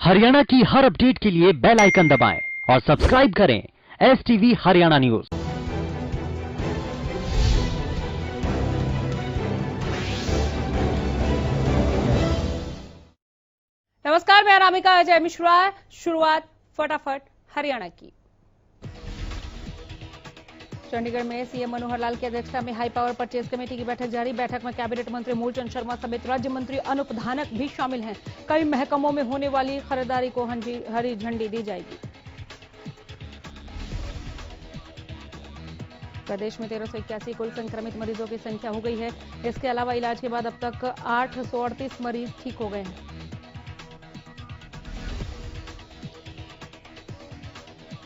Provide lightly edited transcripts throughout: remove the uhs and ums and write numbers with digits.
हरियाणा की हर अपडेट के लिए बेल आइकन दबाएं और सब्सक्राइब करें STV हरियाणा न्यूज। नमस्कार, मैं अनामिका अजय मिश्रा। शुरुआत फटाफट हरियाणा की। चंडीगढ़ में सीएम मनोहर लाल की अध्यक्षता में हाई पावर परचेज कमेटी की बैठक जारी। बैठक में कैबिनेट मंत्री मूलचंद शर्मा समेत राज्य मंत्री अनूप धानक भी शामिल हैं। कई महकमों में होने वाली खरीदारी को हरी झंडी दी जाएगी। प्रदेश में 1381 कुल संक्रमित मरीजों की संख्या हो गई है। इसके अलावा इलाज के बाद अब तक 838 मरीज ठीक हो गए हैं।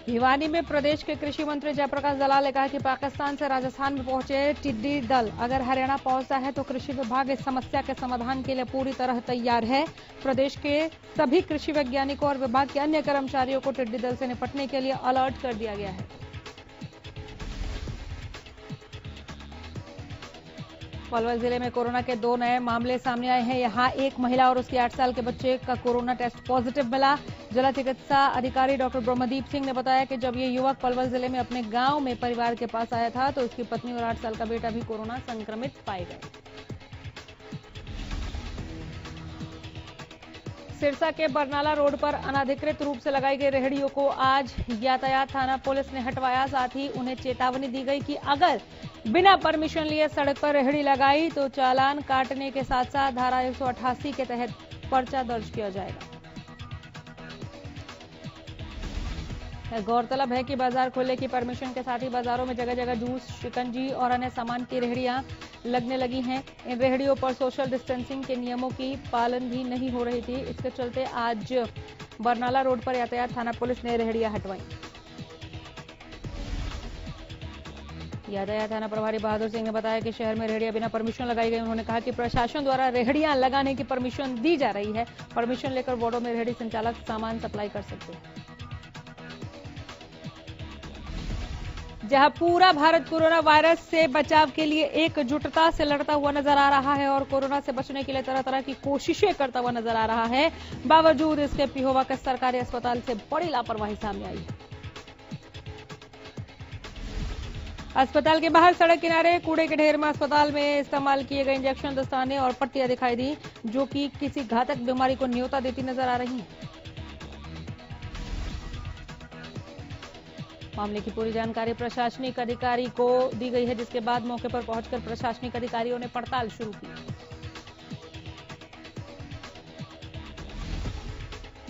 भिवानी में प्रदेश के कृषि मंत्री जयप्रकाश दलाल ने कहा कि पाकिस्तान से राजस्थान में पहुंचे टिड्डी दल अगर हरियाणा पहुंचता है तो कृषि विभाग इस समस्या के समाधान के लिए पूरी तरह तैयार है। प्रदेश के सभी कृषि वैज्ञानिकों और विभाग के अन्य कर्मचारियों को टिड्डी दल से निपटने के लिए अलर्ट कर दिया गया है। पलवल जिले में कोरोना के 2 नए मामले सामने आए हैं। यहां एक महिला और उसके 8 साल के बच्चे का कोरोना टेस्ट पॉजिटिव मिला। जिला चिकित्सा अधिकारी डॉक्टर ब्रह्मदीप सिंह ने बताया कि जब ये युवक पलवल जिले में अपने गांव में परिवार के पास आया था तो उसकी पत्नी और 8 साल का बेटा भी कोरोना संक्रमित पाए गए। सिरसा के बरनाला रोड पर अनाधिकृत रूप से लगाई गई रेहड़ियों को आज यातायात थाना पुलिस ने हटवाया। साथ ही उन्हें चेतावनी दी गई कि अगर बिना परमिशन लिए सड़क पर रेहड़ी लगाई तो चालान काटने के साथ साथ धारा 188 के तहत पर्चा दर्ज किया जाएगा। गौरतलब है कि बाजार खोलने की परमिशन के साथ ही बाजारों में जगह जगह जूस, शिकंजी और अन्य सामान की रेहड़ियां लगने लगी हैं। इन रेहड़ियों पर सोशल डिस्टेंसिंग के नियमों की पालन भी नहीं हो रही थी। इसके चलते आज बरनाला रोड पर यातायात थाना पुलिस ने रेहड़ियां हटवाई। यातायात थाना प्रभारी बहादुर सिंह ने बताया कि शहर में रेहड़ियां बिना परमिशन लगाई गई। उन्होंने कहा कि प्रशासन द्वारा रेहड़ियां लगाने की परमिशन दी जा रही है। परमिशन लेकर वार्डों में रेहड़ी संचालक सामान सप्लाई कर सकते हैं। जहां पूरा भारत कोरोना वायरस से बचाव के लिए एकजुटता से लड़ता हुआ नजर आ रहा है और कोरोना से बचने के लिए तरह तरह की कोशिशें करता हुआ नजर आ रहा है, बावजूद इसके पिहोवा के सरकारी अस्पताल से बड़ी लापरवाही सामने आई है। अस्पताल के बाहर सड़क किनारे कूड़े के ढेर में अस्पताल में इस्तेमाल किए गए इंजेक्शन, दस्ताने और पट्टियां दिखाई दी, जो कि किसी घातक बीमारी को न्योता देती नजर आ रही हैं। मामले की पूरी जानकारी प्रशासनिक अधिकारी को दी गई है, जिसके बाद मौके पर पहुंचकर प्रशासनिक अधिकारियों ने पड़ताल शुरू की।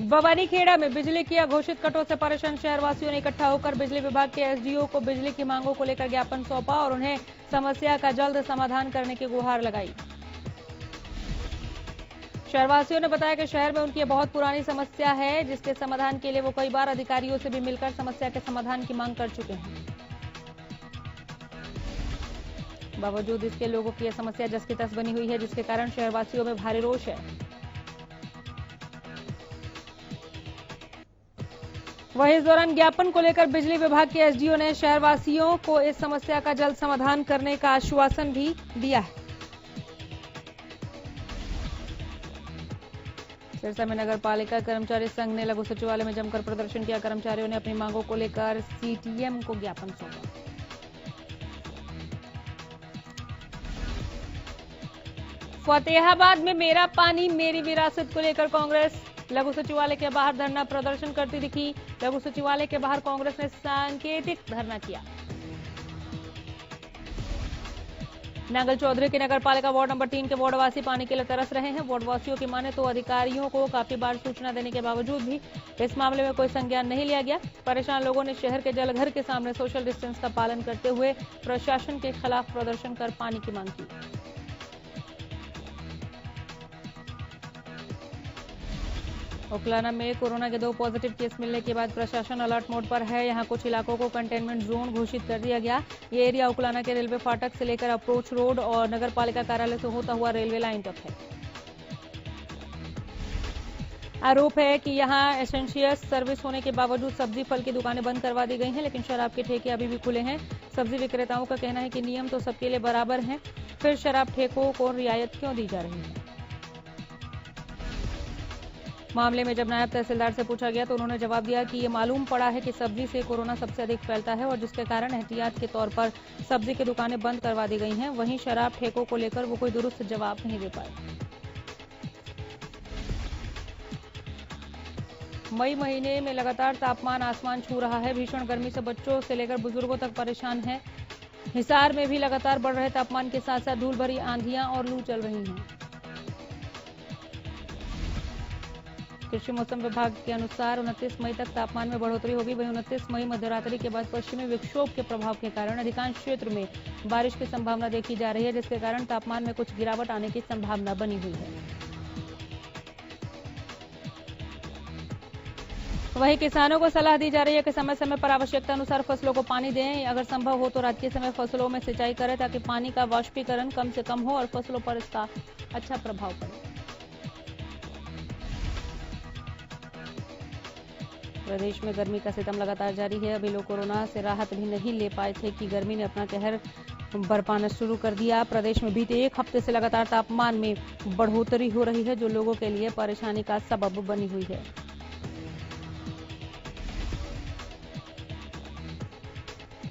बवानीखेड़ा में बिजली की अघोषित कटों से परेशान शहरवासियों ने इकट्ठा होकर बिजली विभाग के SDO को बिजली की मांगों को लेकर ज्ञापन सौंपा और उन्हें समस्या का जल्द समाधान करने की गुहार लगाई। शहरवासियों ने बताया कि शहर में उनकी बहुत पुरानी समस्या है, जिसके समाधान के लिए वो कई बार अधिकारियों से भी मिलकर समस्या के समाधान की मांग कर चुके हैं। बावजूद इसके लोगों की यह समस्या जस की तस बनी हुई है, जिसके कारण शहरवासियों में भारी रोष है। वहीं इस दौरान ज्ञापन को लेकर बिजली विभाग के SDO ने शहरवासियों को इस समस्या का जल्द समाधान करने का आश्वासन भी दिया है। सिरसा में नगर पालिका कर्मचारी संघ ने लघु सचिवालय में जमकर प्रदर्शन किया। कर्मचारियों ने अपनी मांगों को लेकर CTM को ज्ञापन सौंपा। फतेहाबाद में मेरा पानी मेरी विरासत को लेकर कांग्रेस लघु सचिवालय के बाहर धरना प्रदर्शन करती दिखी। लघु सचिवालय के बाहर कांग्रेस ने सांकेतिक धरना किया। नांगल चौधरी के नगर पालिका वार्ड नंबर 3 के वार्डवासी पानी के लिए तरस रहे हैं। वार्डवासियों की माने तो अधिकारियों को काफी बार सूचना देने के बावजूद भी इस मामले में कोई संज्ञान नहीं लिया गया। परेशान लोगों ने शहर के जलघर के सामने सोशल डिस्टेंस का पालन करते हुए प्रशासन के खिलाफ प्रदर्शन कर पानी की मांग की। उकलाना में कोरोना के 2 पॉजिटिव केस मिलने के बाद प्रशासन अलर्ट मोड पर है। यहां कुछ इलाकों को कंटेनमेंट जोन घोषित कर दिया गया। ये एरिया उकलाना के रेलवे फाटक से लेकर अप्रोच रोड और नगर पालिका कार्यालय से होता हुआ रेलवे लाइन तक है। आरोप है कि यहां एसेंशियस सर्विस होने के बावजूद सब्जी फल की दुकानें बंद करवा दी गई हैं, लेकिन शराब के ठेके अभी भी खुले हैं। सब्जी विक्रेताओं का कहना है कि नियम तो सबके लिए बराबर हैं, फिर शराब ठेकों को रियायत क्यों दी जा रही है। मामले में जब नायब तहसीलदार से पूछा गया तो उन्होंने जवाब दिया कि ये मालूम पड़ा है कि सब्जी से कोरोना सबसे अधिक फैलता है और जिसके कारण एहतियात के तौर पर सब्जी की दुकानें बंद करवा दी गई हैं। वहीं शराब ठेकों को लेकर वो कोई दुरुस्त जवाब नहीं दे पाए। मई महीने में लगातार तापमान आसमान छू रहा है। भीषण गर्मी से बच्चों से लेकर बुजुर्गों तक परेशान हैं। हिसार में भी लगातार बढ़ रहे तापमान के साथ साथ धूल भरी आंधियां और लू चल रही हैं। कृषि मौसम विभाग के अनुसार 29 मई तक तापमान में बढ़ोतरी होगी। वहीं 29 मई मध्यरात्रि के बाद पश्चिमी विक्षोभ के प्रभाव के कारण अधिकांश क्षेत्र में बारिश की संभावना देखी जा रही है, जिसके कारण तापमान में कुछ गिरावट आने की संभावना बनी हुई है। वहीं किसानों को सलाह दी जा रही है कि समय समय पर आवश्यकता अनुसार फसलों को पानी दें। अगर संभव हो तो रात के समय फसलों में सिंचाई करें ताकि पानी का वाष्पीकरण कम से कम हो और फसलों पर इसका अच्छा प्रभाव पड़े। प्रदेश में गर्मी का सितम लगातार जारी है। अभी लोग कोरोना से राहत भी नहीं ले पाए थे कि गर्मी ने अपना कहर बरपाना शुरू कर दिया। प्रदेश में बीते एक हफ्ते से लगातार तापमान में बढ़ोतरी हो रही है, जो लोगों के लिए परेशानी का सबब बनी हुई है।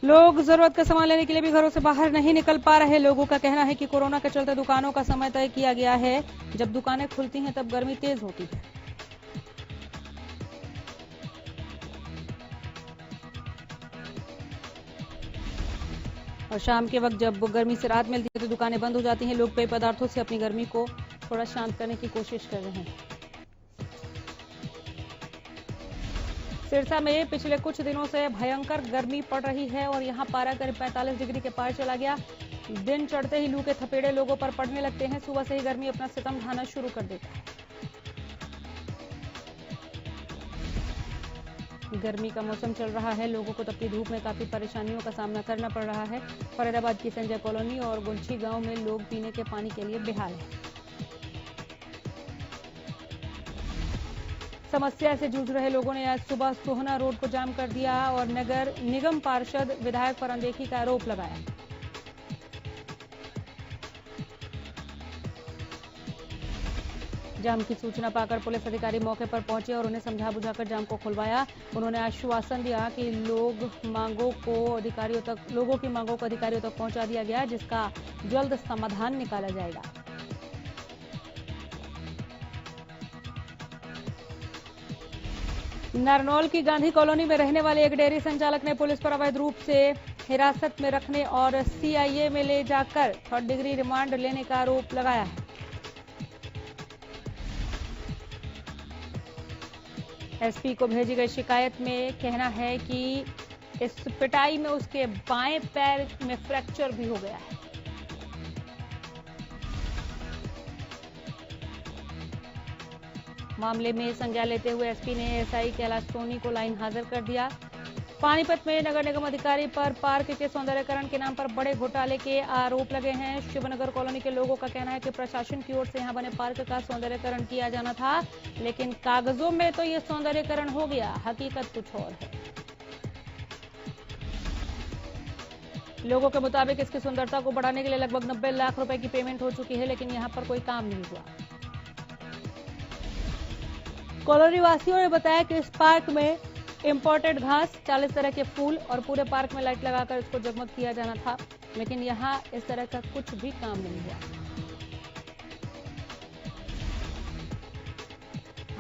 लोग जरूरत का सामान लेने के लिए भी घरों से बाहर नहीं निकल पा रहे। लोगों का कहना है कि कोरोना के चलते दुकानों का समय तय किया गया है। जब दुकानें खुलती हैं तब गर्मी तेज होती है। और शाम के वक्त जब गर्मी से राहत मिलती है तो दुकानें बंद हो जाती हैं। लोग पेय पदार्थों से अपनी गर्मी को थोड़ा शांत करने की कोशिश कर रहे हैं। सिरसा में पिछले कुछ दिनों से भयंकर गर्मी पड़ रही है और यहां पारा करीब 45 डिग्री के पार चला गया। दिन चढ़ते ही लू के थपेड़े लोगों पर पड़ने लगते हैं। सुबह से ही गर्मी अपना सितम ढाना शुरू कर देता है। गर्मी का मौसम चल रहा है। लोगों को तपती धूप में काफी परेशानियों का सामना करना पड़ रहा है। फरीदाबाद की संजय कॉलोनी और गुलछी गांव में लोग पीने के पानी के लिए बेहाल हैं। समस्या से जूझ रहे लोगों ने आज सुबह सोहना रोड को जाम कर दिया और नगर निगम पार्षद विधायक पर अनदेखी का आरोप लगाया। जाम की सूचना पाकर पुलिस अधिकारी मौके पर पहुंचे और उन्हें समझा बुझाकर जाम को खुलवाया। उन्होंने आश्वासन दिया कि लोगों की मांगों को अधिकारियों तक पहुंचा दिया गया, जिसका जल्द समाधान निकाला जाएगा। नारनौल की गांधी कॉलोनी में रहने वाले एक डेयरी संचालक ने पुलिस पर अवैध रूप से हिरासत में रखने और सीआईए में ले जाकर 3rd डिग्री रिमांड लेने का आरोप लगाया है। एसपी को भेजी गई शिकायत में कहना है कि इस पिटाई में उसके बाएं पैर में फ्रैक्चर भी हो गया है। मामले में संज्ञान लेते हुए एसपी ने एसआई कैलाश सोनी को लाइन हाजिर कर दिया। पानीपत में नगर निगम अधिकारी पर पार्क के सौंदर्यकरण के नाम पर बड़े घोटाले के आरोप लगे हैं। शिवनगर कॉलोनी के लोगों का कहना है कि प्रशासन की ओर से यहां बने पार्क का सौंदर्यकरण किया जाना था, लेकिन कागजों में तो ये सौंदर्यकरण हो गया, हकीकत कुछ और है। लोगों के मुताबिक इसकी सुंदरता को बढ़ाने के लिए लगभग 90 लाख रुपए की पेमेंट हो चुकी है, लेकिन यहां पर कोई काम नहीं हुआ। कॉलोनी वासियों ने बताया कि इस पार्क में इंपोर्टेड घास, 40 तरह के फूल और पूरे पार्क में लाइट लगाकर इसको जगमग किया जाना था, लेकिन यहां इस तरह का कुछ भी काम नहीं हुआ।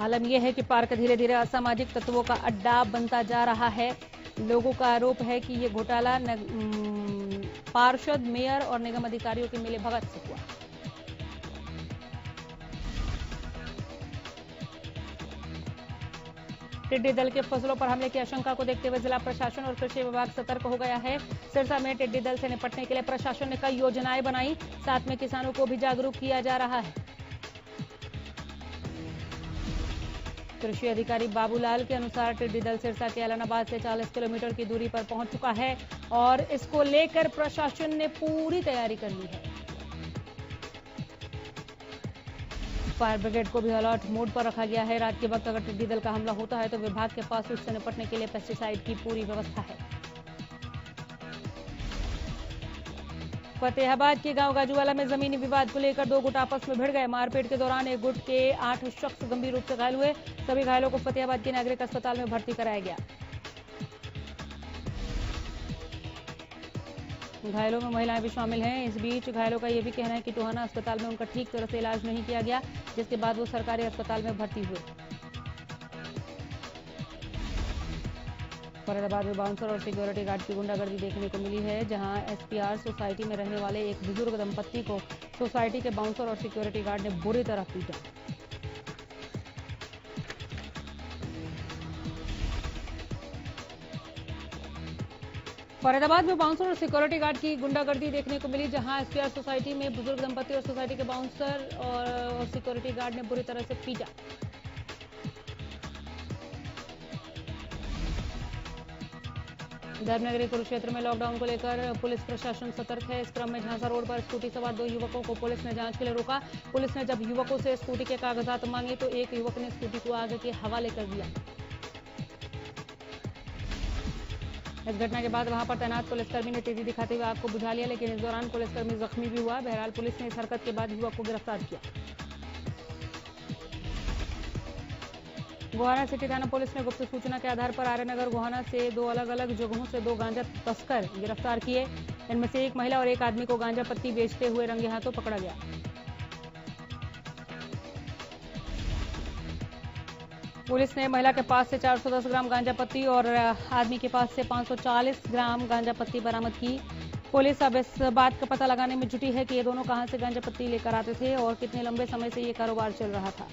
आलम यह है कि पार्क धीरे धीरे असामाजिक तत्वों का अड्डा बनता जा रहा है। लोगों का आरोप है कि ये घोटाला पार्षद, मेयर और निगम अधिकारियों की मिलीभगत से हुआ। टिड्डी दल के फसलों पर हमले की आशंका को देखते हुए जिला प्रशासन और कृषि विभाग सतर्क हो गया है। सिरसा में टिड्डी दल से निपटने के लिए प्रशासन ने कई योजनाएं बनाई, साथ में किसानों को भी जागरूक किया जा रहा है। कृषि अधिकारी बाबूलाल के अनुसार टिड्डी दल सिरसा के ऐलनाबाद से 40 किलोमीटर की दूरी पर पहुंच चुका है और इसको लेकर प्रशासन ने पूरी तैयारी कर ली है। फायर ब्रिगेड को भी अलर्ट मोड पर रखा गया है। रात के वक्त अगर टिड्डी दल का हमला होता है तो विभाग के पास उससे निपटने के लिए पेस्टिसाइड की पूरी व्यवस्था है। फतेहाबाद के गांव गाजूवाला में जमीनी विवाद को लेकर दो गुट आपस में भिड़ गए। मारपीट के दौरान एक गुट के 8 शख्स गंभीर रूप से घायल हुए। सभी घायलों को फतेहाबाद के नागरिक अस्पताल में भर्ती कराया गया। घायलों में महिलाएं भी शामिल हैं। इस बीच घायलों का यह भी कहना है कि टोहाना अस्पताल में उनका ठीक तरह से इलाज नहीं किया गया, जिसके बाद वो सरकारी अस्पताल में भर्ती हुए। फरीदाबाद में बाउंसर और सिक्योरिटी गार्ड की गुंडागर्दी देखने को मिली है, जहां एसपीआर सोसाइटी में रहने वाले एक बुजुर्ग दंपत्ति को सोसाइटी के बाउंसर और सिक्योरिटी गार्ड ने बुरी तरह पीटा। फरीदाबाद में बाउंसर और सिक्योरिटी गार्ड की गुंडागर्दी देखने को मिली, जहां एसपीआर सोसाइटी में बुजुर्ग दंपत्ति और सोसाइटी के बाउंसर और सिक्योरिटी गार्ड ने बुरी तरह से पीटा। धर्मनगरी कुरुक्षेत्र में लॉकडाउन को लेकर पुलिस प्रशासन सतर्क है। इस क्रम में झांसा रोड पर स्कूटी सवार 2 युवकों को पुलिस ने जांच के लिए रोका। पुलिस ने जब युवकों से स्कूटी के कागजात मांगे तो एक युवक ने स्कूटी को आगे के हवाले कर दिया। इस घटना के बाद वहां पर तैनात पुलिसकर्मी ने तेजी दिखाते हुए आग को बुझा लिया, लेकिन इस दौरान पुलिसकर्मी जख्मी भी हुआ। बहरहाल पुलिस ने इस हरकत के बाद युवक को गिरफ्तार किया। गोहाना सिटी थाना पुलिस ने गुप्त सूचना के आधार पर आर्यनगर गोहाना से 2 अलग-अलग जगहों से 2 गांजा तस्कर गिरफ्तार किए। इनमें से एक महिला और एक आदमी को गांजा पत्ती बेचते हुए रंगे हाथों पकड़ा गया। पुलिस ने महिला के पास से 410 ग्राम गांजा पत्ती और आदमी के पास से 540 ग्राम गांजा पत्ती बरामद की। पुलिस अब इस बात का पता लगाने में जुटी है कि ये दोनों कहां से गांजा पत्ती लेकर आते थे और कितने लंबे समय से ये कारोबार चल रहा था।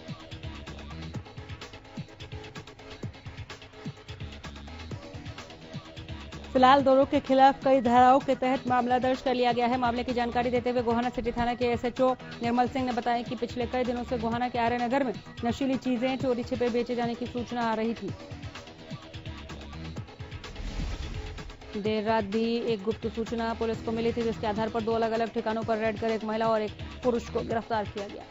फिलहाल दोनों के खिलाफ कई धाराओं के तहत मामला दर्ज कर लिया गया है। मामले की जानकारी देते हुए गोहाना सिटी थाना के एसएचओ निर्मल सिंह ने बताया कि पिछले कई दिनों से गोहाना के आर्यनगर में नशीली चीजें चोरी छिपे बेचे जाने की सूचना आ रही थी। देर रात भी एक गुप्त सूचना पुलिस को मिली थी, जिसके आधार पर 2 अलग-अलग ठिकानों पर रेड कर एक महिला और एक पुरुष को गिरफ्तार किया गया।